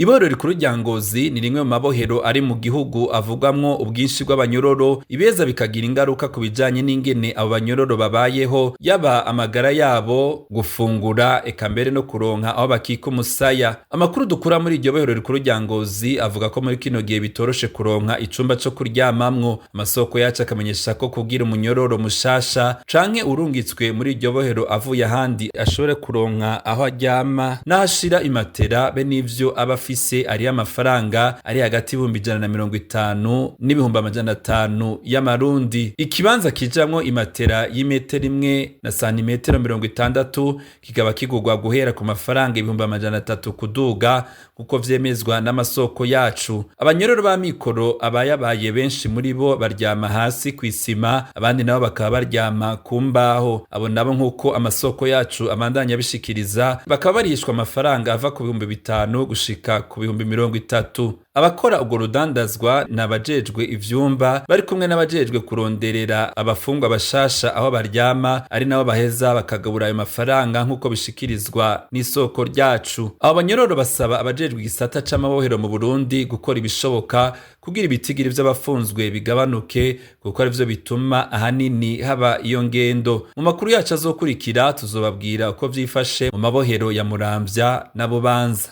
Ibohero rikuru rya Ngozi ni rimwe mu mabohero ari mu gihugu avugwamwo ubwinshi bw'abanyororo, ibiheza bikagira ingaruka ku bijanye n'ingene abo banyororo babayeho, yaba amagara yabo, gufungura, eka mbere no kuronka aho bakika umusaya. Amakuru dukura muri iryo bohero rikuru rya Ngozi avuga ko muri kino gihe bitoroshe kuronka icumba co kuryamamwo. Amasoko yacu akamenyesha ko kugira umunyororo mushasha canke urungitswe muri iryo bohero avuye ahandi ashobore kuronka aho aryama n'ahashira imatera, be n'ivyo aba afise ari amafaranga ari hagati y'ibihumbi 150 n'ibihumbi 500 y'amarundi. Ikibanza kijamwo imatera y'imetero imwe na santimetero 60 kikaba kigurwa guhera ku mafaranga ibihumbi 300 kuduga, kuko vyemezwa n'amasoko yacu. Abanyororo b'amikoro abayabaye benshi muri bo baryama hasi kw'isima, abandi nabo bakaba baryama ku mbaho. Abo nabo nk'uko amasoko yacu abandanya bishikiriza, bakaba barishwa amafaranga ava ku bihumbi 5 gushika ku bihumbi 30. Abakora ubwo rudandazwa n'abajejwe ivyumba bari kumwe n'abajejwe kuronderera abafungwa bashasha aho baryama, ari nabo baheza bakagabura ayo mafaranga nk'uko bishikirizwa n'isoko ryacu. Abo banyororo basaba abajejwe igisata c'amabohero mu Burundi gukora ibishoboka kugira ibitigiri vy'abafunzwe bigabanuke, kuko arivyo bituma ahanini haba iyo ngendo. Mu makuru yacu azokurikira tuzobabwira uko vyifashe mu mabohero ya Muramvya na Bubanza.